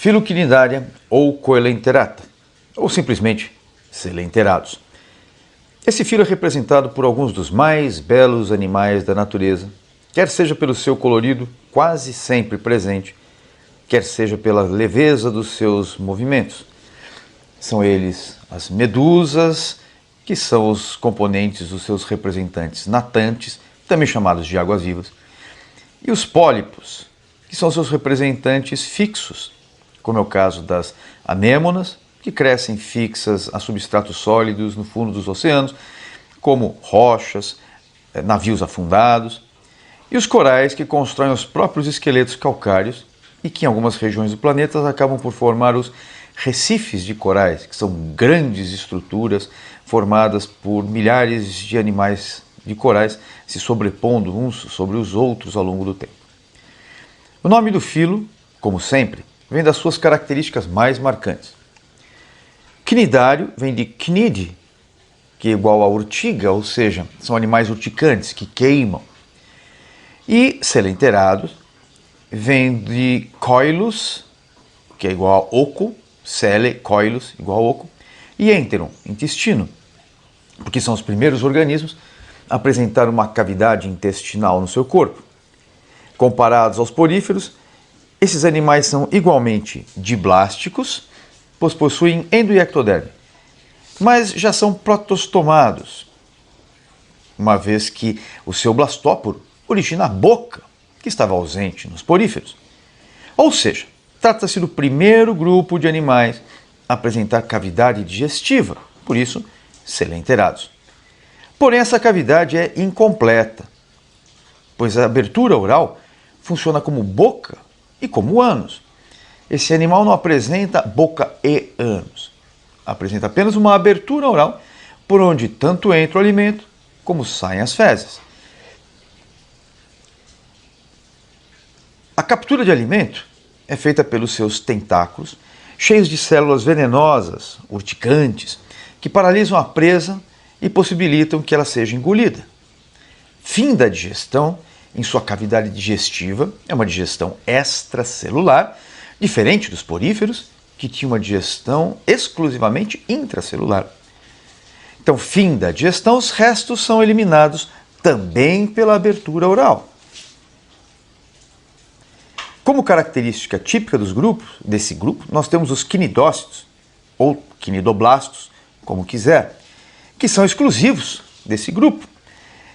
Filoquinidária ou Coelenterata, ou simplesmente Coelenterados. Esse filo é representado por alguns dos mais belos animais da natureza, quer seja pelo seu colorido quase sempre presente, quer seja pela leveza dos seus movimentos. São eles as medusas, que são os componentes dos seus representantes natantes, também chamados de águas-vivas, e os pólipos, que são seus representantes fixos, como é o caso das anêmonas, que crescem fixas a substratos sólidos no fundo dos oceanos, como rochas, navios afundados, e os corais, que constroem os próprios esqueletos calcários e que em algumas regiões do planeta acabam por formar os recifes de corais, que são grandes estruturas formadas por milhares de animais de corais se sobrepondo uns sobre os outros ao longo do tempo. O nome do filo, como sempre, vem das suas características mais marcantes. Cnidário vem de cnide, que é igual a urtiga, ou seja, são animais urticantes que queimam. E coelenterados vem de coilus, que é igual a oco, cele, coilus, igual a oco, e enteron, intestino, porque são os primeiros organismos a apresentar uma cavidade intestinal no seu corpo. Comparados aos poríferos, esses animais são igualmente diblásticos, pois possuem endo e ectoderme, mas já são protostomados, uma vez que o seu blastóporo origina a boca, que estava ausente nos poríferos. Ou seja, trata-se do primeiro grupo de animais a apresentar cavidade digestiva, por isso, coelenterados. Porém, essa cavidade é incompleta, pois a abertura oral funciona como boca e como ânus. Esse animal não apresenta boca e ânus, apresenta apenas uma abertura oral por onde tanto entra o alimento como saem as fezes. A captura de alimento é feita pelos seus tentáculos, cheios de células venenosas, urticantes, que paralisam a presa e possibilitam que ela seja engolida. Fim da digestão em sua cavidade digestiva é uma digestão extracelular, diferente dos poríferos, que tinham uma digestão exclusivamente intracelular. Então, fim da digestão, os restos são eliminados também pela abertura oral. Como característica típica desse grupo, nós temos os cnidócitos, ou cnidoblastos, como quiser, que são exclusivos desse grupo.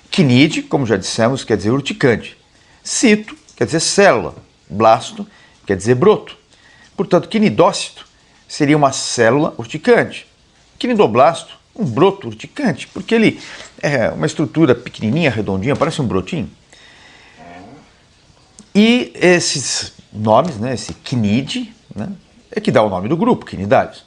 Cnide, como já dissemos, quer dizer urticante. Cito quer dizer célula. Blasto quer dizer broto. Portanto, cnidócito seria uma célula urticante. Cnidoblasto, um broto urticante, porque ele é uma estrutura pequenininha, redondinha, parece um brotinho. E esses nomes, esse cnide, é que dá o nome do grupo, cnidários.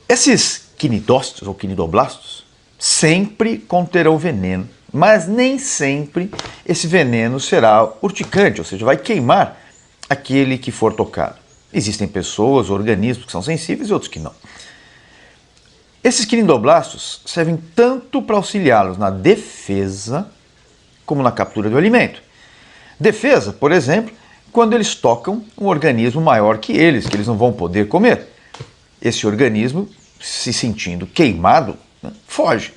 Esses cnidócitos ou cnidoblastos sempre conterão veneno, mas nem sempre esse veneno será urticante, ou seja, vai queimar aquele que for tocado. Existem pessoas, organismos que são sensíveis e outros que não. Esses cnidoblastos servem tanto para auxiliá-los na defesa como na captura do alimento. Defesa, por exemplo, quando eles tocam um organismo maior que eles não vão poder comer. Esse organismo, se sentindo queimado, foge.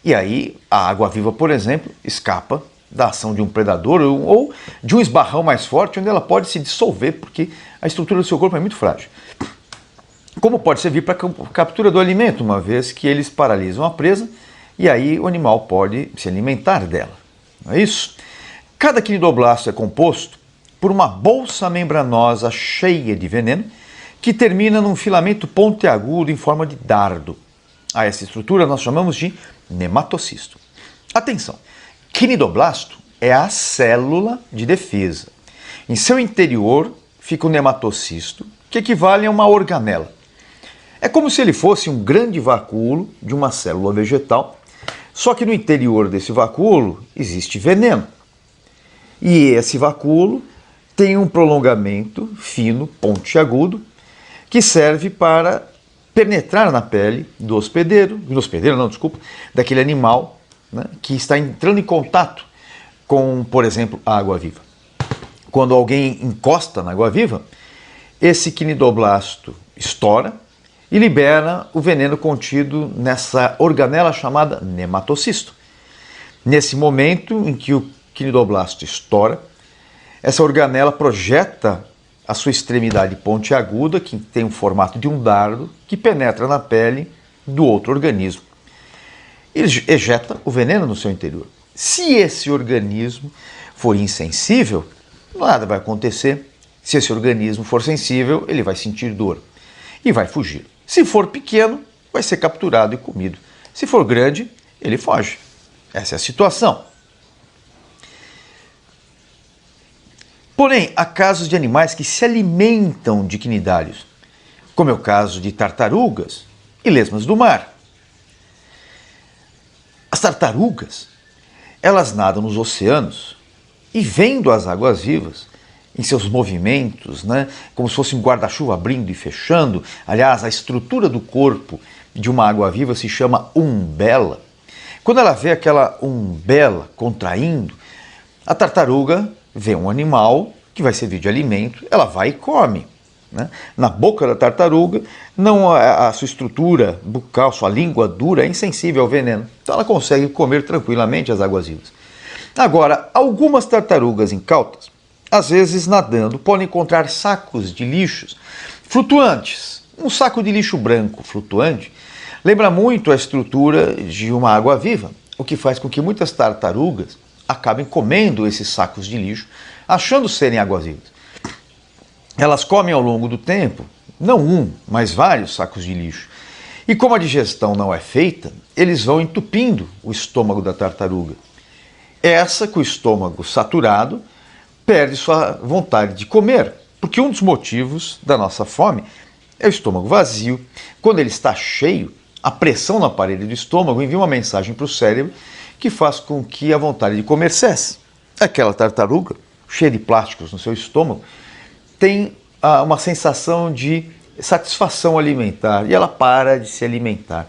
E aí a água-viva, por exemplo, escapa da ação de um predador ou de um esbarrão mais forte, onde ela pode se dissolver, porque a estrutura do seu corpo é muito frágil. Como pode servir para a captura do alimento, uma vez que eles paralisam a presa e aí o animal pode se alimentar dela. Não é isso? Cada cnidoblasto é composto por uma bolsa membranosa cheia de veneno que termina num filamento pontiagudo em forma de dardo. A essa estrutura nós chamamos de nematocisto. Atenção, cnidoblasto é a célula de defesa. Em seu interior fica o nematocisto, que equivale a uma organela. É como se ele fosse um grande vacúolo de uma célula vegetal, só que no interior desse vacúolo existe veneno. E esse vacúolo tem um prolongamento fino, pontiagudo, que serve para penetrar na pele daquele animal, que está entrando em contato com, por exemplo, a água-viva. quando alguém encosta na água-viva, esse quinidoblasto estoura e libera o veneno contido nessa organela chamada nematocisto. Nesse momento em que o quinidoblasto estoura, essa organela projeta a sua extremidade pontiaguda, que tem o formato de um dardo, que penetra na pele do outro organismo. Ele ejeta o veneno no seu interior. Se esse organismo for insensível, nada vai acontecer. Se esse organismo for sensível, ele vai sentir dor e vai fugir. Se for pequeno, vai ser capturado e comido. Se for grande, ele foge. Essa é a situação. Porém, há casos de animais que se alimentam de quinidários, como é o caso de tartarugas e lesmas do mar. As tartarugas, elas nadam nos oceanos e, vendo as águas vivas, em seus movimentos, como se fosse um guarda-chuva abrindo e fechando. Aliás, a estrutura do corpo de uma água-viva se chama umbela. Quando ela vê aquela umbela contraindo, a tartaruga vê um animal que vai servir de alimento, ela vai e come. Na boca da tartaruga, não a sua estrutura bucal, sua língua dura, é insensível ao veneno. Então ela consegue comer tranquilamente as águas-vivas. Agora, algumas tartarugas incautas, às vezes nadando, podem encontrar sacos de lixos flutuantes. Um saco de lixo branco flutuante lembra muito a estrutura de uma água-viva, o que faz com que muitas tartarugas acabem comendo esses sacos de lixo, achando serem águas-vivas. Elas comem ao longo do tempo, não um, mas vários sacos de lixo. E como a digestão não é feita, eles vão entupindo o estômago da tartaruga. Essa, com o estômago saturado, perde sua vontade de comer, porque um dos motivos da nossa fome é o estômago vazio. Quando ele está cheio, a pressão na parede do estômago envia uma mensagem para o cérebro que faz com que a vontade de comer cesse. Aquela tartaruga, cheia de plásticos no seu estômago, tem uma sensação de satisfação alimentar e ela para de se alimentar.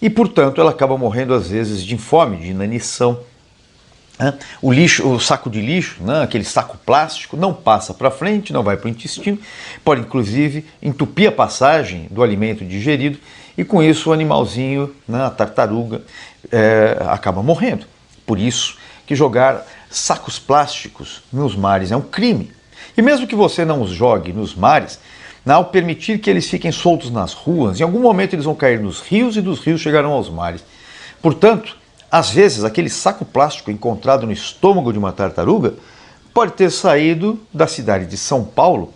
E, portanto, ela acaba morrendo às vezes de fome, de inanição. O lixo, o saco de lixo, aquele saco plástico, não passa para frente, não vai para o intestino, pode inclusive entupir a passagem do alimento digerido e com isso o animalzinho, a tartaruga, acaba morrendo. Por isso que jogar sacos plásticos nos mares é um crime. E mesmo que você não os jogue nos mares, ao permitir que eles fiquem soltos nas ruas, em algum momento eles vão cair nos rios e dos rios chegarão aos mares. Portanto, às vezes, aquele saco plástico encontrado no estômago de uma tartaruga pode ter saído da cidade de São Paulo,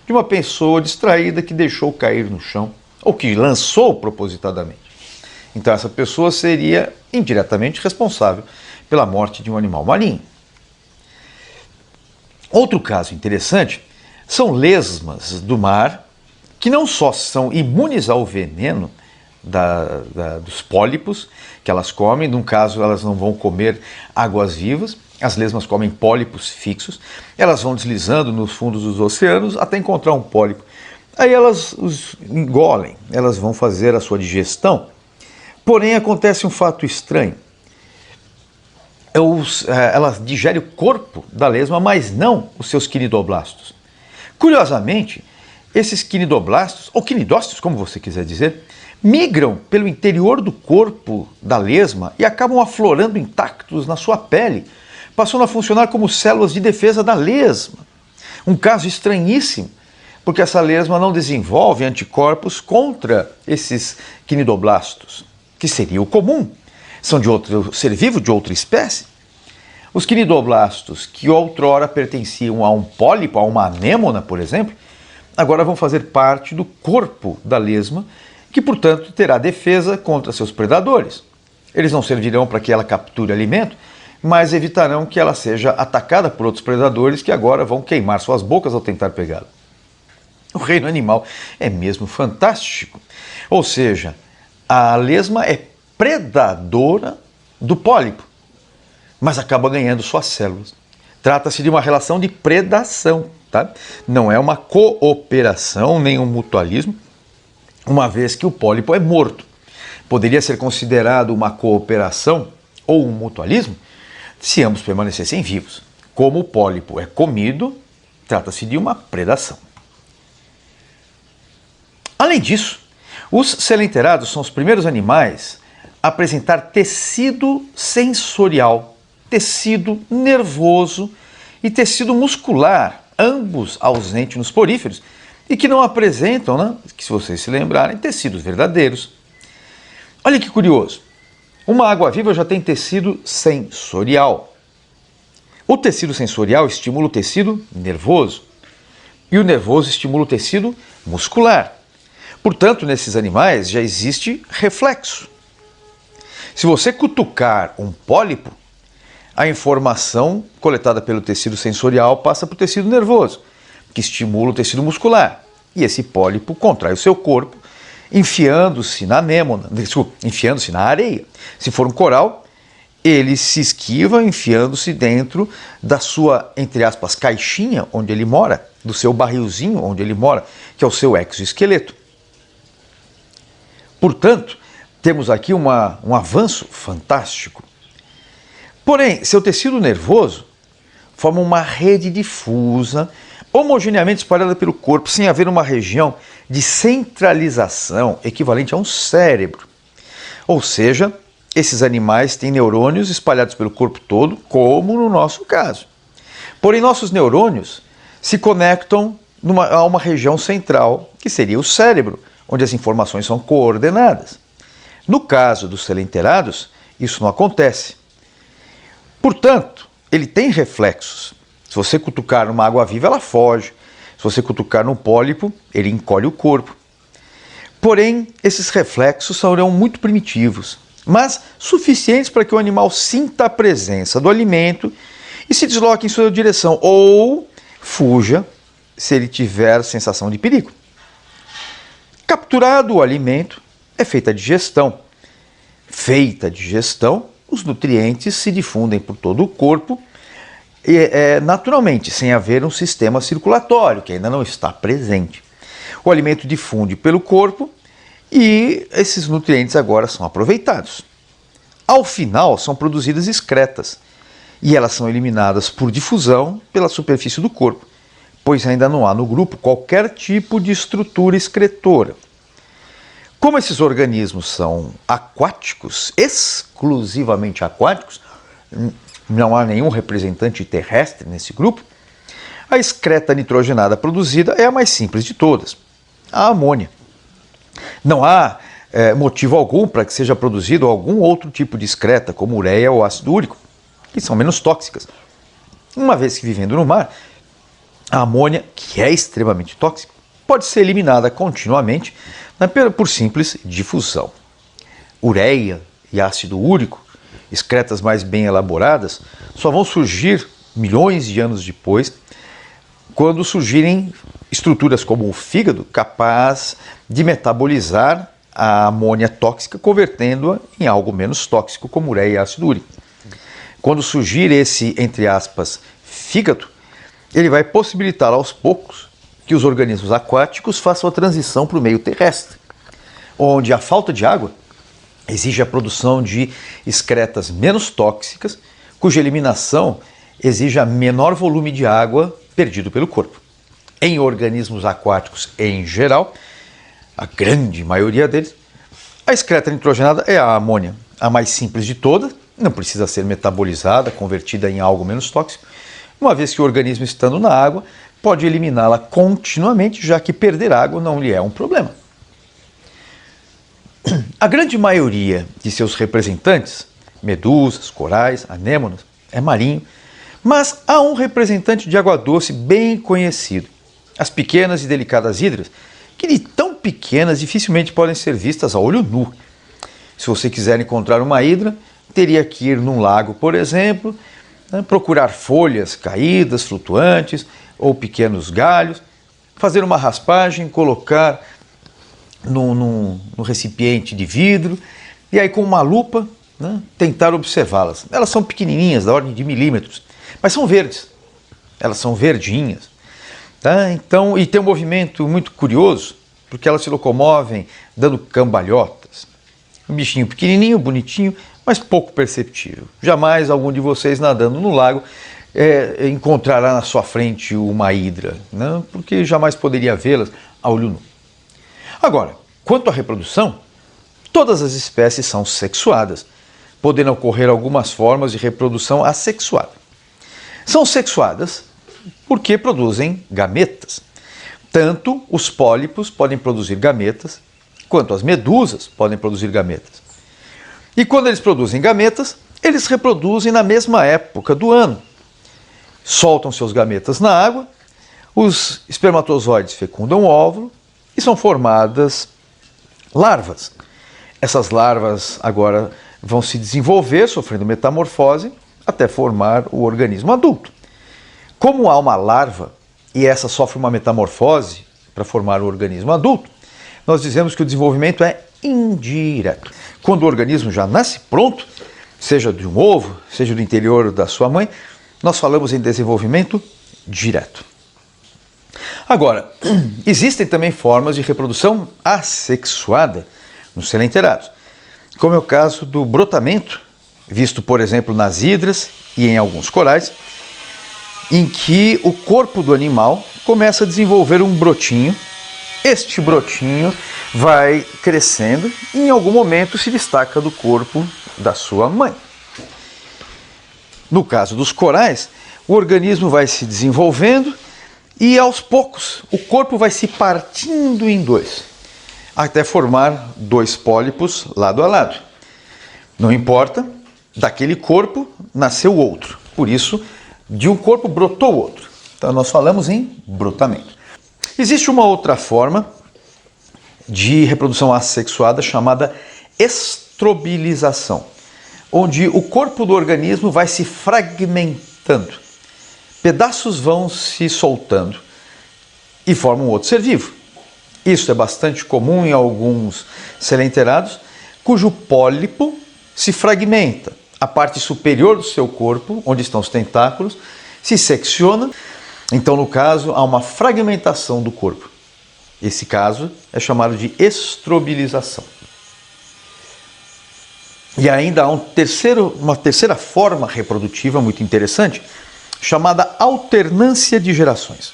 de uma pessoa distraída que deixou cair no chão ou que lançou propositadamente. Então, essa pessoa seria indiretamente responsável pela morte de um animal marinho. Outro caso interessante são lesmas do mar que não só são imunes ao veneno dos pólipos que elas comem. Num caso, elas não vão comer águas vivas, as lesmas comem pólipos fixos, elas vão deslizando nos fundos dos oceanos até encontrar um pólipo. Aí elas os engolem, elas vão fazer a sua digestão. Porém, acontece um fato estranho. Ela digere o corpo da lesma, mas não os seus quinidoblastos. Curiosamente, esses quinidoblastos, ou quinidócitos, como você quiser dizer, migram pelo interior do corpo da lesma e acabam aflorando intactos na sua pele, passando a funcionar como células de defesa da lesma. Um caso estranhíssimo, porque essa lesma não desenvolve anticorpos contra esses quinidoblastos, que seria o comum. São de outro ser vivo, de outra espécie. Os quinidoblastos, que outrora pertenciam a um pólipo, a uma anêmona, por exemplo, agora vão fazer parte do corpo da lesma, que, portanto, terá defesa contra seus predadores. Eles não servirão para que ela capture alimento, mas evitarão que ela seja atacada por outros predadores que agora vão queimar suas bocas ao tentar pegá-la. O reino animal é mesmo fantástico. Ou seja, a lesma é predadora do pólipo, mas acaba ganhando suas células. Trata-se de uma relação de predação, tá? Não é uma cooperação, nem um mutualismo, uma vez que o pólipo é morto. Poderia ser considerado uma cooperação ou um mutualismo se ambos permanecessem vivos. como o pólipo é comido, trata-se de uma predação. Além disso, os selenterados são os primeiros animais a apresentar tecido sensorial, tecido nervoso e tecido muscular, ambos ausentes nos poríferos, e que não apresentam, né, que se vocês se lembrarem, tecidos verdadeiros. Olha que curioso, uma água-viva já tem tecido sensorial. O tecido sensorial estimula o tecido nervoso e o nervoso estimula o tecido muscular. Portanto, nesses animais já existe reflexo. Se você cutucar um pólipo, a informação coletada pelo tecido sensorial passa para o tecido nervoso, que estimula o tecido muscular. E esse pólipo contrai o seu corpo, enfiando-se na anêmona, enfiando-se na areia. Se for um coral, ele se esquiva enfiando-se dentro da sua, entre aspas, caixinha onde ele mora, do seu barrilzinho onde ele mora, que é o seu exoesqueleto. Portanto, temos aqui um avanço fantástico. Porém, seu tecido nervoso forma uma rede difusa, homogeneamente espalhada pelo corpo, sem haver uma região de centralização equivalente a um cérebro. Ou seja, esses animais têm neurônios espalhados pelo corpo todo, como no nosso caso. Porém, nossos neurônios se conectam a uma região central, que seria o cérebro, onde as informações são coordenadas. No caso dos selenterados, isso não acontece. Portanto, ele tem reflexos. Se você cutucar numa água-viva, ela foge. Se você cutucar num pólipo, ele encolhe o corpo. Porém, esses reflexos serão muito primitivos, mas suficientes para que o animal sinta a presença do alimento e se desloque em sua direção, ou fuja se ele tiver sensação de perigo. Capturado o alimento, é feita a digestão. Feita a digestão, os nutrientes se difundem por todo o corpo, naturalmente, sem haver um sistema circulatório, que ainda não está presente. O alimento difunde pelo corpo e esses nutrientes agora são aproveitados. Ao final, são produzidas excretas e elas são eliminadas por difusão pela superfície do corpo, pois ainda não há no grupo qualquer tipo de estrutura excretora. Como esses organismos são aquáticos, exclusivamente aquáticos, não há nenhum representante terrestre nesse grupo, a excreta nitrogenada produzida é a mais simples de todas, a amônia. Não há motivo algum para que seja produzido algum outro tipo de excreta, como ureia ou ácido úrico, que são menos tóxicas. Uma vez que vivendo no mar, a amônia, que é extremamente tóxica, pode ser eliminada continuamente por simples difusão. Ureia e ácido úrico, excretas mais bem elaboradas, só vão surgir milhões de anos depois, quando surgirem estruturas como o fígado, capaz de metabolizar a amônia tóxica, convertendo-a em algo menos tóxico, como ureia e ácido úrico. Quando surgir esse, entre aspas, fígado, ele vai possibilitar aos poucos que os organismos aquáticos façam a transição para o meio terrestre, onde a falta de água exige a produção de excretas menos tóxicas, cuja eliminação exija menor volume de água perdido pelo corpo. Em organismos aquáticos em geral, a grande maioria deles, a excreta nitrogenada é a amônia, a mais simples de todas, não precisa ser metabolizada, convertida em algo menos tóxico, uma vez que o organismo estando na água pode eliminá-la continuamente, já que perder água não lhe é um problema. A grande maioria de seus representantes, medusas, corais, anêmonas, é marinho, mas há um representante de água doce bem conhecido, as pequenas e delicadas hidras, que de tão pequenas dificilmente podem ser vistas a olho nu. Se você quiser encontrar uma hidra, teria que ir num lago, por exemplo, procurar folhas caídas, flutuantes ou pequenos galhos, fazer uma raspagem, colocar num recipiente de vidro e aí com uma lupa tentar observá-las. Elas são pequenininhas, da ordem de milímetros, mas são verdes, elas são verdinhas. Tá? Então, e tem um movimento muito curioso, porque elas se locomovem dando cambalhotas. Um bichinho pequenininho, bonitinho, mas pouco perceptível. Jamais algum de vocês nadando no lago encontrará na sua frente uma hidra, né? Porque jamais poderia vê-las a olho nu. Agora, quanto à reprodução, todas as espécies são sexuadas, podendo ocorrer algumas formas de reprodução assexuada. São sexuadas porque produzem gametas. Tanto os pólipos podem produzir gametas, quanto as medusas podem produzir gametas. E quando eles produzem gametas, eles reproduzem na mesma época do ano. Soltam seus gametas na água, os espermatozoides fecundam o óvulo e são formadas larvas. Essas larvas agora vão se desenvolver, sofrendo metamorfose, até formar o organismo adulto. Como há uma larva e essa sofre uma metamorfose para formar o organismo adulto, nós dizemos que o desenvolvimento é indireto. Quando o organismo já nasce pronto, seja de um ovo, seja do interior da sua mãe, nós falamos em desenvolvimento direto. Agora, existem também formas de reprodução assexuada nos selenterados, como é o caso do brotamento, visto, por exemplo, nas hidras e em alguns corais, em que o corpo do animal começa a desenvolver um brotinho. Este brotinho vai crescendo e em algum momento se destaca do corpo da sua mãe. No caso dos corais, o organismo vai se desenvolvendo e aos poucos o corpo vai se partindo em dois, até formar dois pólipos lado a lado. Não importa, daquele corpo nasceu outro, por isso de um corpo brotou outro. Então nós falamos em brotamento. Existe uma outra forma de reprodução assexuada chamada estrobilização, onde o corpo do organismo vai se fragmentando. Pedaços vão se soltando e formam outro ser vivo. Isso é bastante comum em alguns selenterados, cujo pólipo se fragmenta. A parte superior do seu corpo, onde estão os tentáculos, se secciona. Então, no caso, há uma fragmentação do corpo. Esse caso é chamado de estrobilização. E ainda há uma terceira forma reprodutiva muito interessante, chamada alternância de gerações.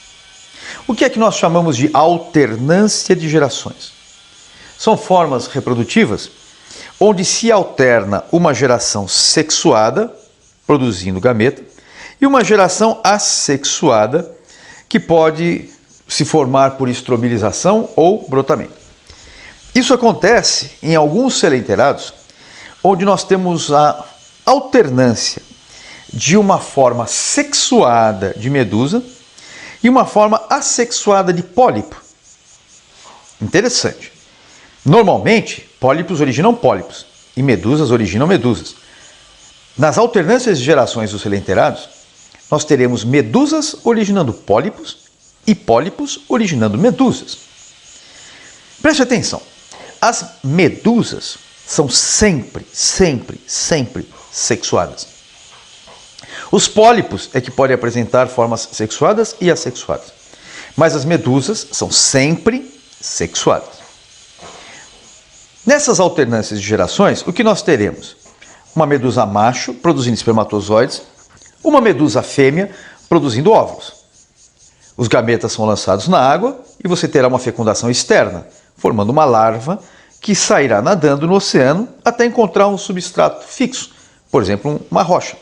O que é que nós chamamos de alternância de gerações? São formas reprodutivas onde se alterna uma geração sexuada, produzindo gameta, e uma geração assexuada, que pode se formar por estrobilização ou brotamento. Isso acontece em alguns selenterados, onde nós temos a alternância de uma forma sexuada de medusa e uma forma assexuada de pólipo. Interessante. Normalmente, pólipos originam pólipos e medusas originam medusas. Nas alternâncias de gerações dos selenterados, nós teremos medusas originando pólipos e pólipos originando medusas. Preste atenção, as medusas são sempre sexuadas. Os pólipos é que podem apresentar formas sexuadas e assexuadas, mas as medusas são sempre sexuadas. Nessas alternâncias de gerações, o que nós teremos? Uma medusa macho produzindo espermatozoides, uma medusa fêmea produzindo óvulos. Os gametas são lançados na água e você terá uma fecundação externa, formando uma larva que sairá nadando no oceano até encontrar um substrato fixo, por exemplo, uma rocha.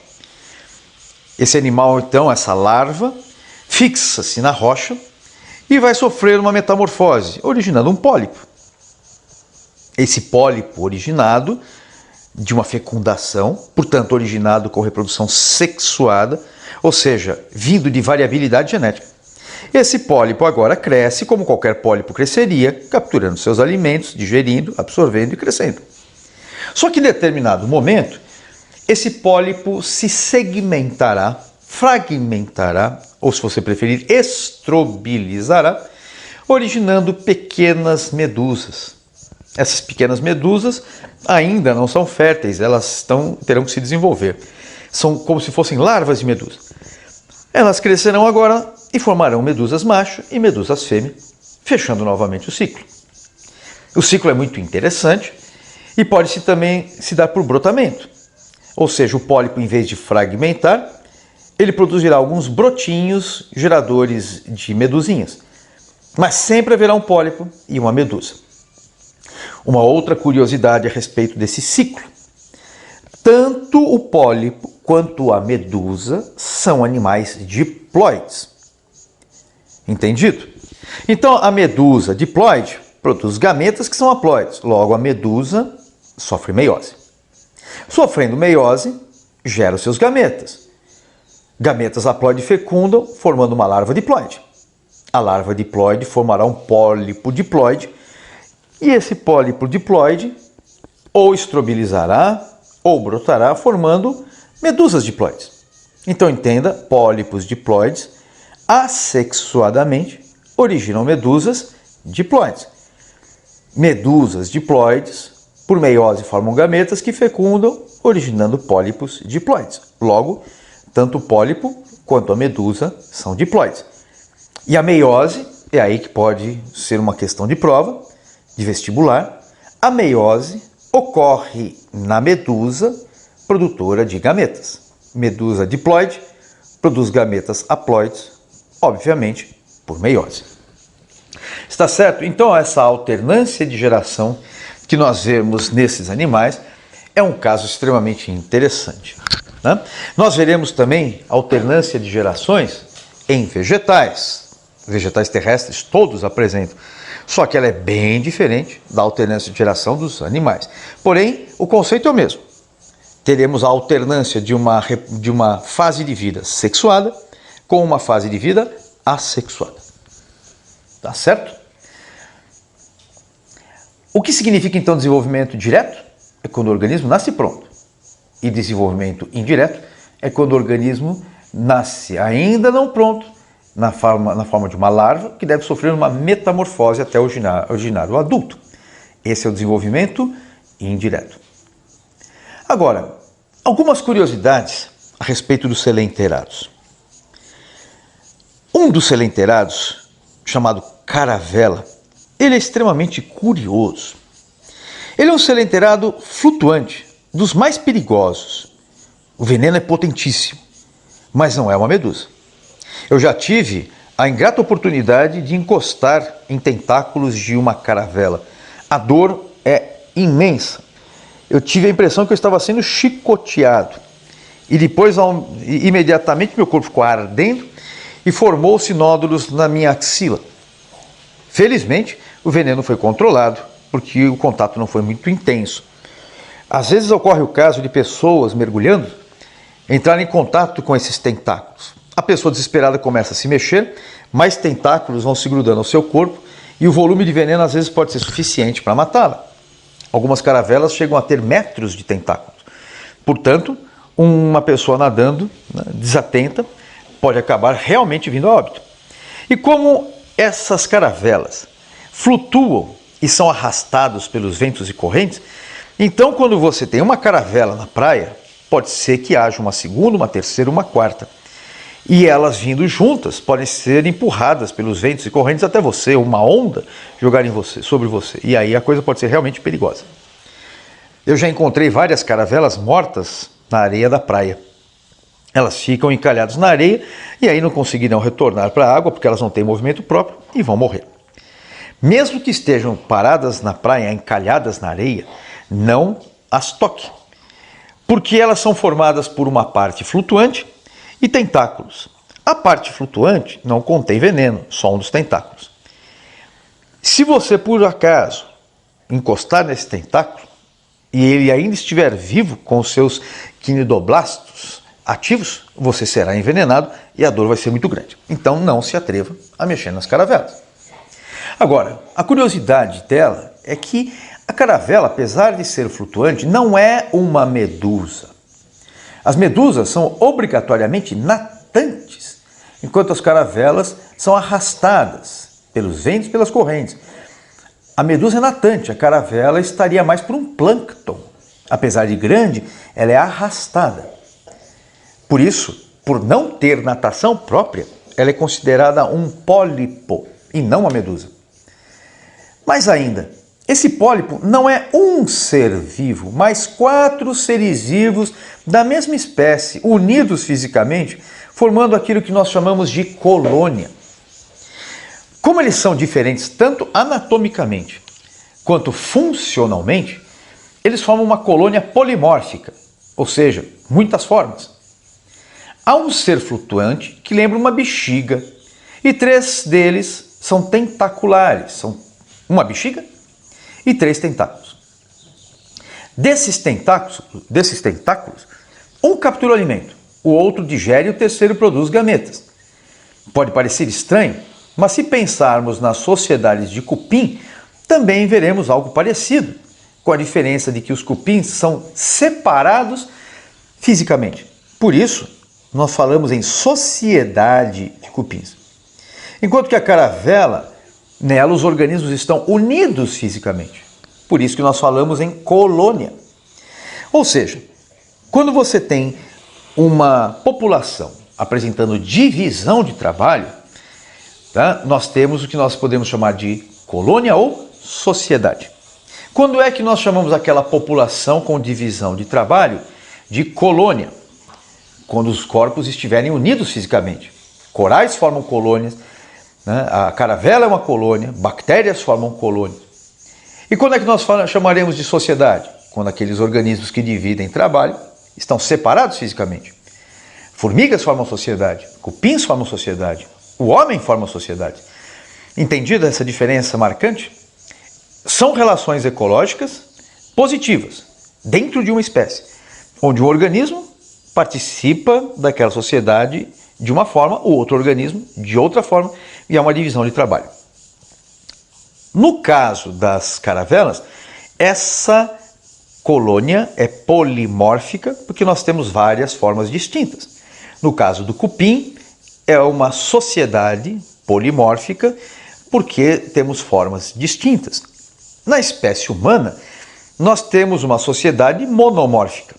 Esse animal, então, essa larva, fixa-se na rocha e vai sofrer uma metamorfose, originando um pólipo. Esse pólipo originado de uma fecundação, portanto originado com reprodução sexuada, ou seja, vindo de variabilidade genética. Esse pólipo agora cresce como qualquer pólipo cresceria, capturando seus alimentos, digerindo, absorvendo e crescendo. Só que em determinado momento, esse pólipo se segmentará, fragmentará, ou se você preferir, estrobilizará, originando pequenas medusas. Essas pequenas medusas ainda não são férteis, elas terão que se desenvolver. São como se fossem larvas de medusa. Elas crescerão agora e formarão medusas macho e medusas fêmea, fechando novamente o ciclo. O ciclo é muito interessante e pode-se também se dar por brotamento. Ou seja, o pólipo, em vez de fragmentar, ele produzirá alguns brotinhos geradores de medusinhas. Mas sempre haverá um pólipo e uma medusa. Uma outra curiosidade a respeito desse ciclo. Tanto o pólipo quanto a medusa são animais diploides. Entendido? Então a medusa diploide produz gametas que são haploides. Logo a medusa sofre meiose. Sofrendo meiose, gera os seus gametas. Gametas haploide fecundam, formando uma larva diploide. A larva diploide formará um pólipo diploide e esse pólipo diploide ou estrobilizará ou brotará, formando medusas diploides. Então entenda, pólipos diploides assexuadamente originam medusas diploides. Medusas diploides, por meiose, formam gametas que fecundam, originando pólipos diploides. Logo, tanto o pólipo quanto a medusa são diploides. E a meiose, é aí que pode ser uma questão de prova, de vestibular. A meiose ocorre na medusa produtora de gametas. Medusa diploide produz gametas haploides, obviamente por meiose. Está certo? Então essa alternância de geração que nós vemos nesses animais é um caso extremamente interessante, né? Nós veremos também alternância de gerações em vegetais. Vegetais terrestres todos apresentam, só que ela é bem diferente da alternância de geração dos animais. Porém, o conceito é o mesmo. Teremos a alternância de uma fase de vida sexuada com uma fase de vida assexuada. Tá certo? O que significa então desenvolvimento direto? É quando o organismo nasce pronto. E desenvolvimento indireto é quando o organismo nasce ainda não pronto, na forma de uma larva, que deve sofrer uma metamorfose até originar o adulto. Esse é o desenvolvimento indireto. Agora, algumas curiosidades a respeito dos selenteirados. Um dos selenteirados, chamado caravela, ele é extremamente curioso. Ele é um selenteirado flutuante, dos mais perigosos. O veneno é potentíssimo, mas não é uma medusa. Eu já tive a ingrata oportunidade de encostar em tentáculos de uma caravela. A dor é imensa. Eu tive a impressão que eu estava sendo chicoteado. E depois, imediatamente, meu corpo ficou ardendo e formou-se nódulos na minha axila. Felizmente, o veneno foi controlado, porque o contato não foi muito intenso. Às vezes ocorre o caso de pessoas mergulhando entrarem em contato com esses tentáculos. A pessoa desesperada começa a se mexer, mais tentáculos vão se grudando ao seu corpo e o volume de veneno às vezes pode ser suficiente para matá-la. Algumas caravelas chegam a ter metros de tentáculos. Portanto, uma pessoa nadando, desatenta, pode acabar realmente vindo a óbito. E como essas caravelas flutuam e são arrastados pelos ventos e correntes, então quando você tem uma caravela na praia, pode ser que haja uma segunda, uma terceira, uma quarta. E elas vindo juntas podem ser empurradas pelos ventos e correntes até você, uma onda jogar sobre você. E aí a coisa pode ser realmente perigosa. Eu já encontrei várias caravelas mortas na areia da praia. Elas ficam encalhadas na areia e aí não conseguirão retornar para a água porque elas não têm movimento próprio e vão morrer. Mesmo que estejam paradas na praia, encalhadas na areia, não as toque, porque elas são formadas por uma parte flutuante e tentáculos. A parte flutuante não contém veneno, só um dos tentáculos. Se você, por acaso, encostar nesse tentáculo e ele ainda estiver vivo com os seus quinidoblastos ativos, você será envenenado e a dor vai ser muito grande. Então não se atreva a mexer nas caravelas. Agora, a curiosidade dela é que a caravela, apesar de ser flutuante, não é uma medusa. As medusas são obrigatoriamente natantes, enquanto as caravelas são arrastadas pelos ventos e pelas correntes. A medusa é natante, a caravela estaria mais por um plâncton. Apesar de grande, ela é arrastada. Por isso, por não ter natação própria, ela é considerada um pólipo e não uma medusa. Mais ainda, esse pólipo não é um ser vivo, mas 4 seres vivos da mesma espécie, unidos fisicamente, formando aquilo que nós chamamos de colônia. Como eles são diferentes tanto anatomicamente quanto funcionalmente, eles formam uma colônia polimórfica, ou seja, muitas formas. Há um ser flutuante que lembra uma bexiga, e 3 deles são tentaculares, são uma bexiga e 3 tentáculos. Desses tentáculos, um captura o alimento, o outro digere e o terceiro produz gametas. Pode parecer estranho, mas se pensarmos nas sociedades de cupim, também veremos algo parecido, com a diferença de que os cupins são separados fisicamente. Por isso, nós falamos em sociedade de cupins. Enquanto que a caravela, nela os organismos estão unidos fisicamente. Por isso que nós falamos em colônia. Ou seja, quando você tem uma população apresentando divisão de trabalho, tá, nós temos o que nós podemos chamar de colônia ou sociedade. Quando é que nós chamamos aquela população com divisão de trabalho de colônia? Quando os corpos estiverem unidos fisicamente. Corais formam colônias, né? A caravela é uma colônia, bactérias formam colônias. E quando é que nós chamaremos de sociedade? Quando aqueles organismos que dividem trabalho estão separados fisicamente. Formigas formam sociedade, cupins formam sociedade, o homem forma sociedade. Entendida essa diferença marcante? São relações ecológicas positivas dentro de uma espécie, onde o organismo participa daquela sociedade de uma forma, o outro organismo de outra forma, e há uma divisão de trabalho. No caso das caravelas, essa colônia é polimórfica porque nós temos várias formas distintas. No caso do cupim, é uma sociedade polimórfica porque temos formas distintas. Na espécie humana, nós temos uma sociedade monomórfica.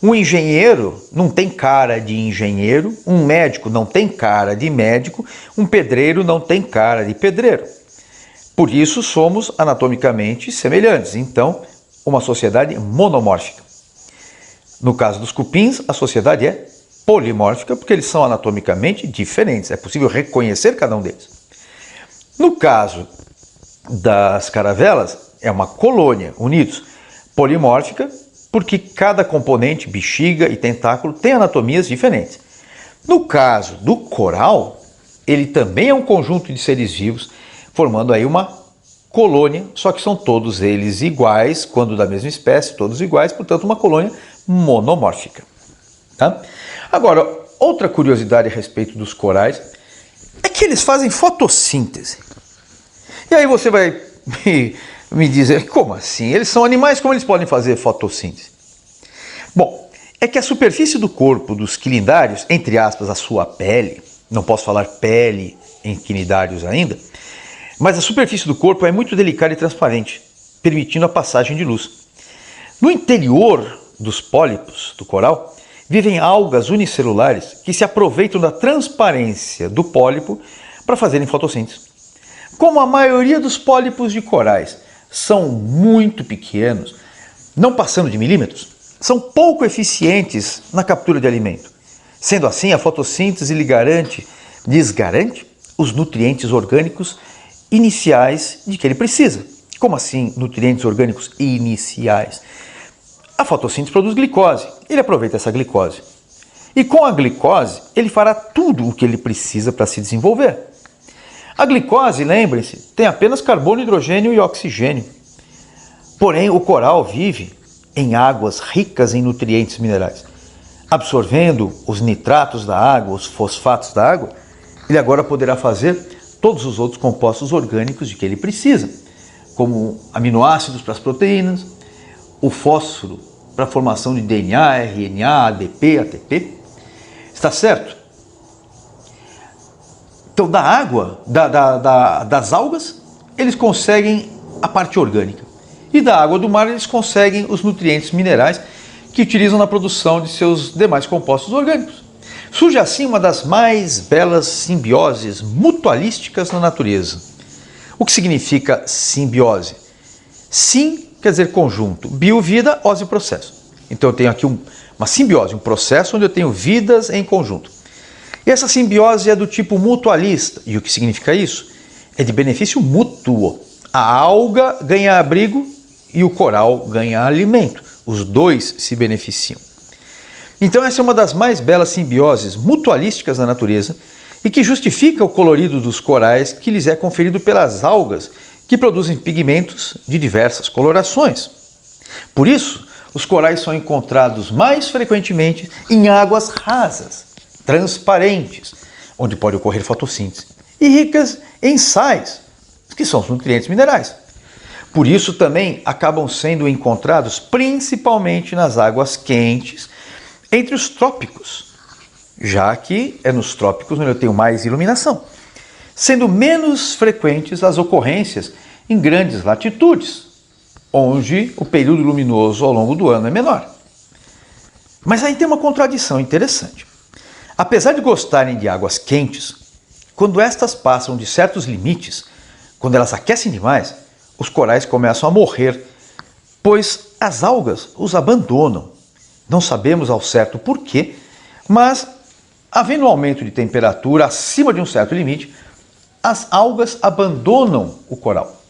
Um engenheiro não tem cara de engenheiro, um médico não tem cara de médico, um pedreiro não tem cara de pedreiro. Por isso somos anatomicamente semelhantes, então uma sociedade monomórfica. No caso dos cupins, a sociedade é polimórfica porque eles são anatomicamente diferentes, é possível reconhecer cada um deles. No caso das caravelas, é uma colônia, unidos, polimórfica, porque cada componente, bexiga e tentáculo, tem anatomias diferentes. No caso do coral, ele também é um conjunto de seres vivos, formando aí uma colônia, só que são todos eles iguais, quando da mesma espécie, todos iguais, portanto uma colônia monomórfica. Tá? Agora, outra curiosidade a respeito dos corais é que eles fazem fotossíntese. E aí você vai me dizer, como assim? Eles são animais, como eles podem fazer fotossíntese? Bom, é que a superfície do corpo dos quinidários, entre aspas, a sua pele, não posso falar pele em quinidários ainda, mas a superfície do corpo é muito delicada e transparente, permitindo a passagem de luz. No interior dos pólipos do coral, vivem algas unicelulares que se aproveitam da transparência do pólipo para fazerem fotossíntese. Como a maioria dos pólipos de corais são muito pequenos, não passando de milímetros, são pouco eficientes na captura de alimento. Sendo assim, a fotossíntese lhes garante os nutrientes orgânicos iniciais de que ele precisa. Como assim nutrientes orgânicos iniciais? A fotossíntese produz glicose, ele aproveita essa glicose. E com a glicose, ele fará tudo o que ele precisa para se desenvolver. A glicose, lembrem-se, tem apenas carbono, hidrogênio e oxigênio. Porém, o coral vive em águas ricas em nutrientes minerais. Absorvendo os nitratos da água, os fosfatos da água, ele agora poderá fazer todos os outros compostos orgânicos de que ele precisa, como aminoácidos para as proteínas, o fósforo para a formação de DNA, RNA, ADP, ATP. Está certo? Então, da água, das algas, eles conseguem a parte orgânica. E da água do mar, eles conseguem os nutrientes minerais que utilizam na produção de seus demais compostos orgânicos. Surge assim uma das mais belas simbioses mutualísticas na natureza. O que significa simbiose? Sim quer dizer conjunto, bio, vida, ose, processo. Então eu tenho aqui uma simbiose, um processo onde eu tenho vidas em conjunto. E essa simbiose é do tipo mutualista. E o que significa isso? É de benefício mútuo. A alga ganha abrigo e o coral ganha alimento. Os dois se beneficiam. Então essa é uma das mais belas simbioses mutualísticas da natureza e que justifica o colorido dos corais que lhes é conferido pelas algas que produzem pigmentos de diversas colorações. Por isso, os corais são encontrados mais frequentemente em águas rasas, transparentes, onde pode ocorrer fotossíntese, e ricas em sais, que são os nutrientes minerais. Por isso também acabam sendo encontrados principalmente nas águas quentes, entre os trópicos, já que é nos trópicos onde eu tenho mais iluminação, sendo menos frequentes as ocorrências em grandes latitudes, onde o período luminoso ao longo do ano é menor. Mas aí tem uma contradição interessante. Apesar de gostarem de águas quentes, quando estas passam de certos limites, quando elas aquecem demais, os corais começam a morrer, pois as algas os abandonam. Não sabemos ao certo porquê, mas havendo um aumento de temperatura acima de um certo limite, as algas abandonam o coral.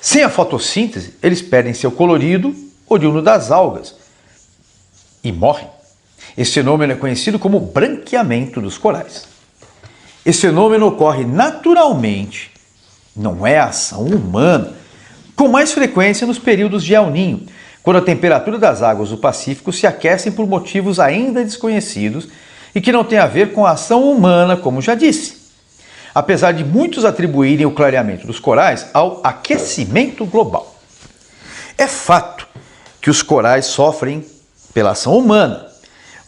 Sem a fotossíntese, eles perdem seu colorido oriundo das algas e morrem. Esse fenômeno é conhecido como branqueamento dos corais. Esse fenômeno ocorre naturalmente, não é ação humana, com mais frequência nos períodos de El Niño, quando a temperatura das águas do Pacífico se aquecem por motivos ainda desconhecidos e que não tem a ver com a ação humana, como já disse. Apesar de muitos atribuírem o clareamento dos corais ao aquecimento global. É fato que os corais sofrem pela ação humana,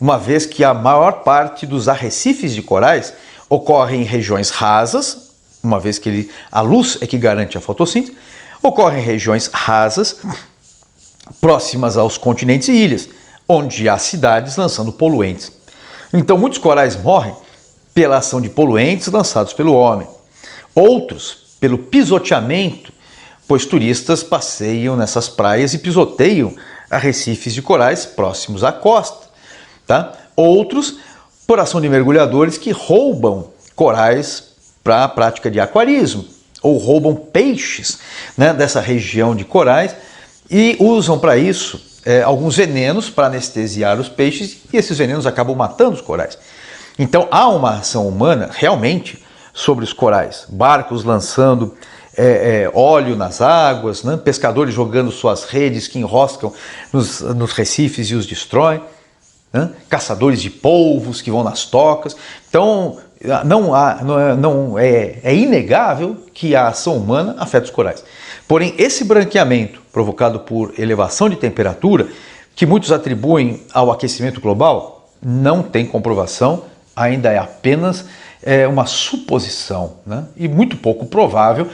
uma vez que a maior parte dos arrecifes de corais ocorre em regiões rasas, uma vez que a luz é que garante a fotossíntese, ocorre em regiões rasas, próximas aos continentes e ilhas, onde há cidades lançando poluentes. Então muitos corais morrem pela ação de poluentes lançados pelo homem. Outros pelo pisoteamento, pois turistas passeiam nessas praias e pisoteiam arrecifes de corais próximos à costa. Tá? Outros por ação de mergulhadores que roubam corais para a prática de aquarismo, ou roubam peixes, né, dessa região de corais e usam para isso alguns venenos para anestesiar os peixes e esses venenos acabam matando os corais. Então há uma ação humana realmente sobre os corais, barcos lançando óleo nas águas, né, pescadores jogando suas redes que enroscam nos recifes e os destroem, né, caçadores de polvos que vão nas tocas. Então é inegável que a ação humana afeta os corais. Porém, esse branqueamento provocado por elevação de temperatura, que muitos atribuem ao aquecimento global, não tem comprovação, ainda é apenas uma suposição, né? E muito pouco provável,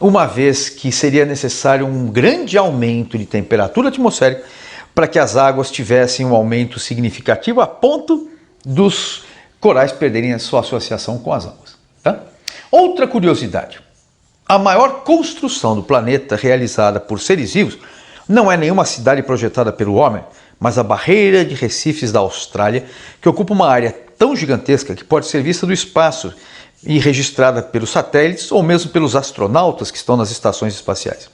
uma vez que seria necessário um grande aumento de temperatura atmosférica para que as águas tivessem um aumento significativo a ponto dos corais perderem a sua associação com as águas. Tá? Outra curiosidade. A maior construção do planeta realizada por seres vivos não é nenhuma cidade projetada pelo homem, mas a barreira de recifes da Austrália, que ocupa uma área tão gigantesca que pode ser vista do espaço e registrada pelos satélites ou mesmo pelos astronautas que estão nas estações espaciais.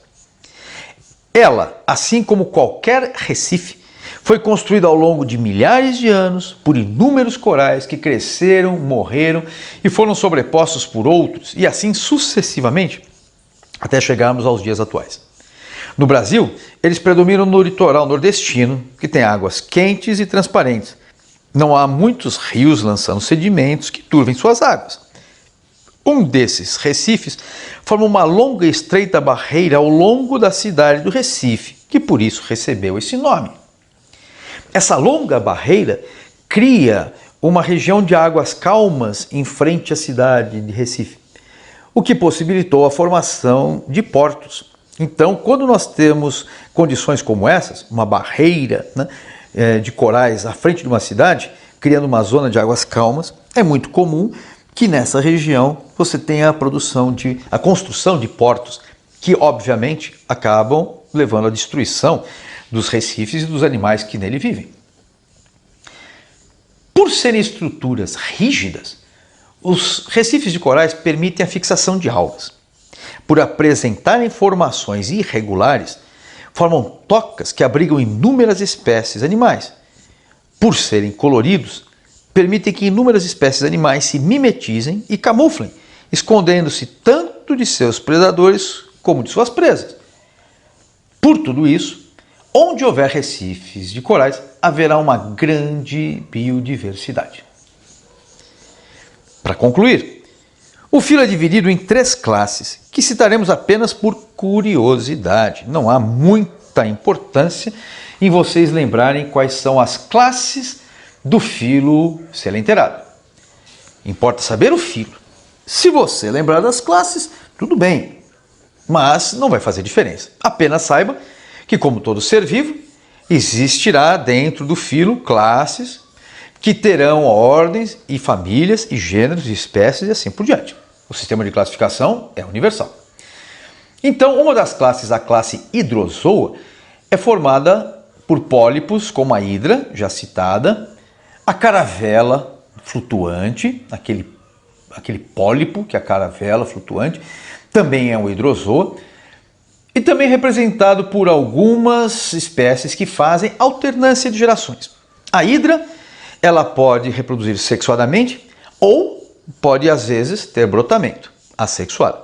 Ela, assim como qualquer recife, foi construída ao longo de milhares de anos por inúmeros corais que cresceram, morreram e foram sobrepostos por outros e assim sucessivamente até chegarmos aos dias atuais. No Brasil, eles predominam no litoral nordestino, que tem águas quentes e transparentes. Não há muitos rios lançando sedimentos que turvem suas águas. Um desses recifes forma uma longa e estreita barreira ao longo da cidade do Recife, que por isso recebeu esse nome. Essa longa barreira cria uma região de águas calmas em frente à cidade de Recife, o que possibilitou a formação de portos. Então, quando nós temos condições como essas, uma barreira, né, de corais à frente de uma cidade, criando uma zona de águas calmas, é muito comum que nessa região você tenha a construção de portos, que obviamente acabam levando à destruição dos recifes e dos animais que nele vivem. Por serem estruturas rígidas, os recifes de corais permitem a fixação de algas. Por apresentarem formações irregulares, formam tocas que abrigam inúmeras espécies animais. Por serem coloridos, permitem que inúmeras espécies animais se mimetizem e camuflem, escondendo-se tanto de seus predadores como de suas presas. Por tudo isso, onde houver recifes de corais, haverá uma grande biodiversidade. Para concluir, o filo é dividido em 3 classes, que citaremos apenas por curiosidade. Não há muita importância em vocês lembrarem quais são as classes do filo selenterado. Importa saber o filo. Se você lembrar das classes, tudo bem, mas não vai fazer diferença. Apenas saiba que, como todo ser vivo, existirá dentro do filo classes que terão ordens e famílias e gêneros e espécies e assim por diante. O sistema de classificação é universal. Então, uma das classes, a classe Hydrozoa, é formada por pólipos como a hidra, já citada, a caravela flutuante, aquele pólipo que é a caravela flutuante, também é um hidrozoa, e também representado por algumas espécies que fazem alternância de gerações. A hidra, ela pode reproduzir sexuadamente ou pode, às vezes, ter brotamento assexuado.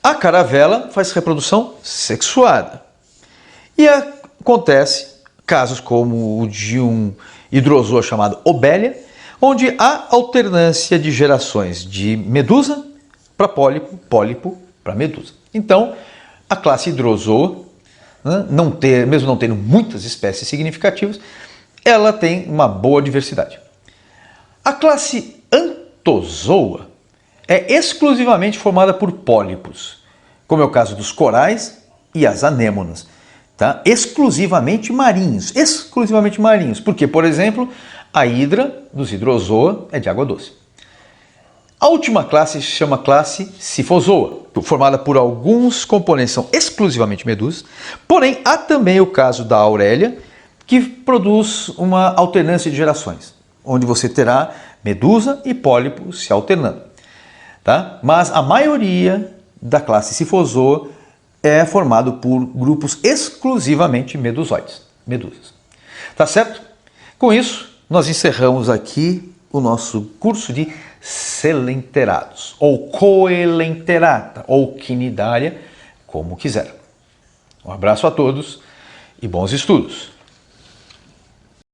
A caravela faz reprodução sexuada. E acontece casos como o de um hidrozoa chamado Obelia, onde há alternância de gerações de medusa para pólipo, pólipo para medusa. Então, a classe Hydrozoa, mesmo não tendo muitas espécies significativas, ela tem uma boa diversidade. A classe Anthozoa é exclusivamente formada por pólipos, como é o caso dos corais e as anêmonas, tá? Exclusivamente marinhos, porque, por exemplo, a hidra dos Hydrozoa é de água doce. A última classe se chama classe Scyphozoa, formada por alguns componentes, são exclusivamente medusas, porém há também o caso da Aurelia, que produz uma alternância de gerações, onde você terá medusa e pólipo se alternando. Tá? Mas a maioria da classe Scyphozoa é formado por grupos exclusivamente medusas. Tá certo? Com isso, nós encerramos aqui o nosso curso de selenterados, ou coelenterata, ou quinidária, como quiser. Um abraço a todos e bons estudos!